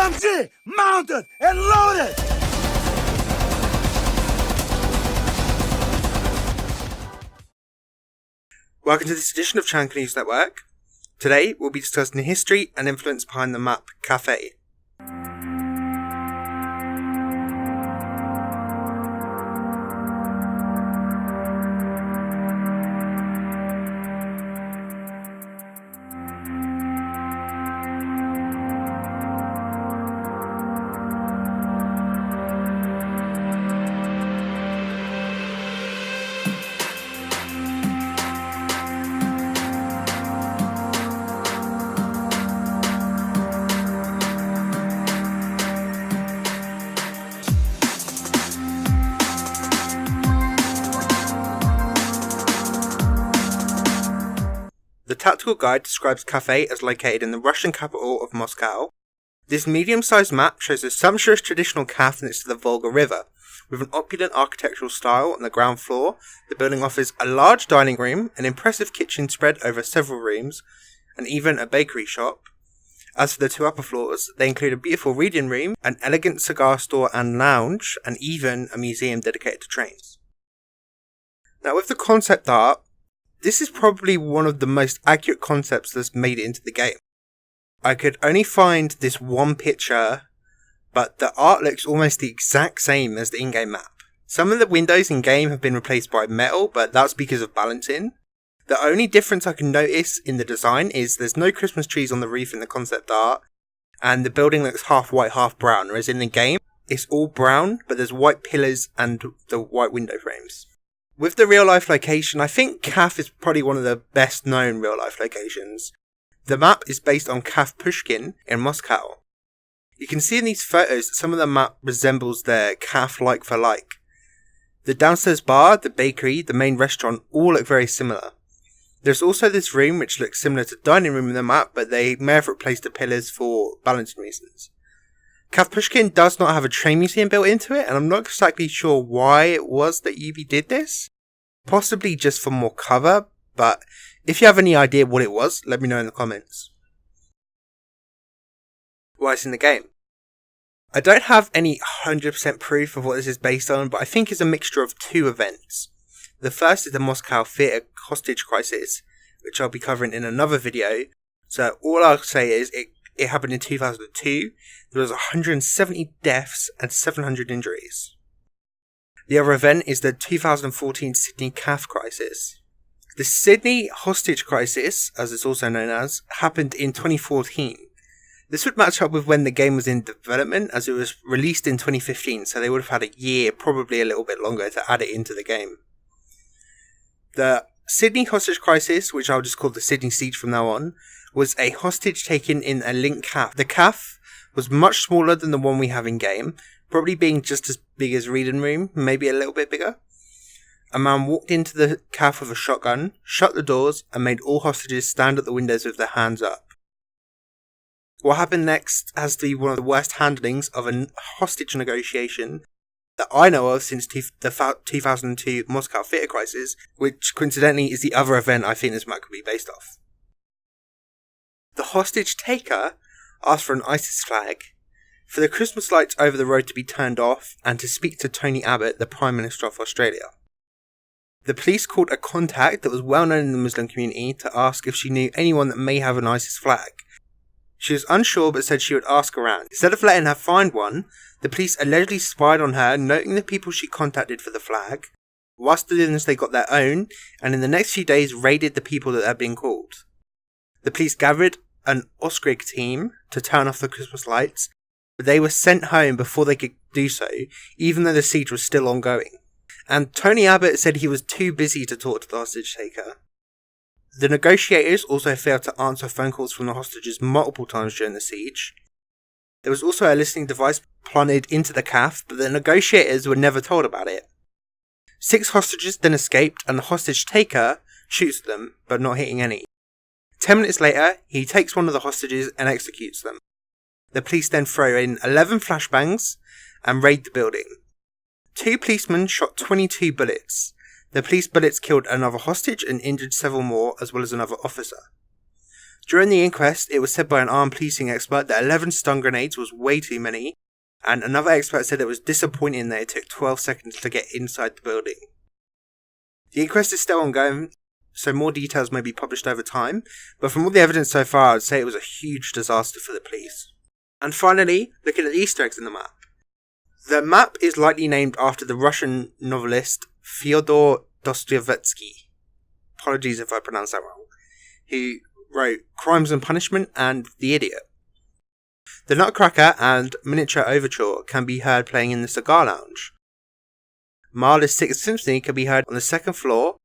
SMG mounted and loaded! Welcome to this edition of Chanka News Network. Today we'll be discussing the history and influence behind the map Kafe. The tactical guide describes Kafe as located in the Russian capital of Moscow. This medium-sized map shows a sumptuous traditional cafe next to the Volga River. With an opulent architectural style on the ground floor, the building offers a large dining room, an impressive kitchen spread over several rooms, and even a bakery shop. As for the two upper floors, they include a beautiful reading room, an elegant cigar store and lounge, and even a museum dedicated to trains. Now, with the concept art, this is probably one of the most accurate concepts that's made it into the game. I could only find this one picture, but the art looks almost the exact same as the in-game map. Some of the windows in-game have been replaced by metal, but that's because of balancing. The only difference I can notice in the design is there's no Christmas trees on the roof in the concept art, and the building looks half white, half brown, whereas in the game, it's all brown, but there's white pillars and the white window frames. With the real-life location, I think Kafe is probably one of the best-known real-life locations. The map is based on Kafe Pushkin in Moscow. You can see in these photos that some of the map resembles their Kafe like for like. The downstairs bar, the bakery, the main restaurant all look very similar. There's also this room which looks similar to the dining room in the map, but they may have replaced the pillars for balancing reasons. Kafe Pushkin does not have a train museum built into it, and I'm not exactly sure why it was that UB did this. Possibly just for more cover, but if you have any idea what it was, let me know in the comments. Why it's in the game. I don't have any 100% proof of what this is based on, but I think it's a mixture of two events. The first is the Moscow theatre hostage crisis, which I'll be covering in another video. So all I'll say is it happened in 2002. There was 170 deaths and 700 injuries. The other event is the 2014 Sydney Kafe crisis. The Sydney hostage crisis, as it's also known as, happened in 2014. This would match up with when the game was in development, as it was released in 2015, so they would have had a year, probably a little bit longer, to add it into the game. The Sydney hostage crisis, which I'll just call the Sydney siege from now on, was a hostage taken in a linked cafe. The cafe was much smaller than the one we have in game, probably being just as big as reading room, maybe a little bit bigger. A man walked into the cafe with a shotgun, shut the doors, and made all hostages stand at the windows with their hands up. What happened next has to be one of the worst handlings of a hostage negotiation that I know of since the 2002 Moscow theatre crisis, which coincidentally is the other event I think this map could be based off. The hostage taker asked for an ISIS flag, for the Christmas lights over the road to be turned off, and to speak to Tony Abbott, the Prime Minister of Australia. The police called a contact that was well known in the Muslim community to ask if she knew anyone that may have an ISIS flag. She was unsure but said she would ask around. Instead of letting her find one, the police allegedly spied on her, noting the people she contacted for the flag. Whilst doing this, they got their own, and in the next few days raided the people that had been called. The police gathered an Oskrig team to turn off the Christmas lights, but they were sent home before they could do so, even though the siege was still ongoing. And Tony Abbott said he was too busy to talk to the hostage taker. The negotiators also failed to answer phone calls from the hostages multiple times during the siege. There was also a listening device planted into the cafe, but the negotiators were never told about it. 6 hostages then escaped, and the hostage taker shoots them, but not hitting any. 10 minutes later, he takes one of the hostages and executes them. The police then throw in 11 flashbangs and raid the building. 2 policemen shot 22 bullets. The police bullets killed another hostage and injured several more, as well as another officer. During the inquest, it was said by an armed policing expert that 11 stun grenades was way too many, and another expert said it was disappointing that it took 12 seconds to get inside the building. The inquest is still ongoing, so more details may be published over time, but from all the evidence so far, I'd say it was a huge disaster for the police. And finally, looking at the Easter eggs in the map. The map is likely named after the Russian novelist Fyodor Dostoyevsky, apologies if I pronounce that wrong, who wrote Crimes and Punishment and The Idiot. The Nutcracker and Miniature Overture can be heard playing in the Cigar Lounge. Mahler's Sixth Symphony can be heard on the second floor.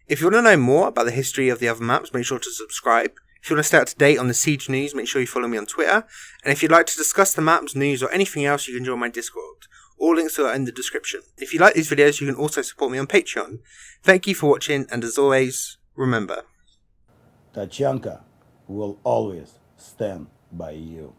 If you want to know more about the history of the other maps, make sure to subscribe. If you want to stay up to date on the Siege news, make sure you follow me on Twitter. And if you'd like to discuss the maps, news, or anything else, you can join my Discord. All links are in the description. If you like these videos, you can also support me on Patreon. Thank you for watching, and as always, remember, Chanka will always stand by you.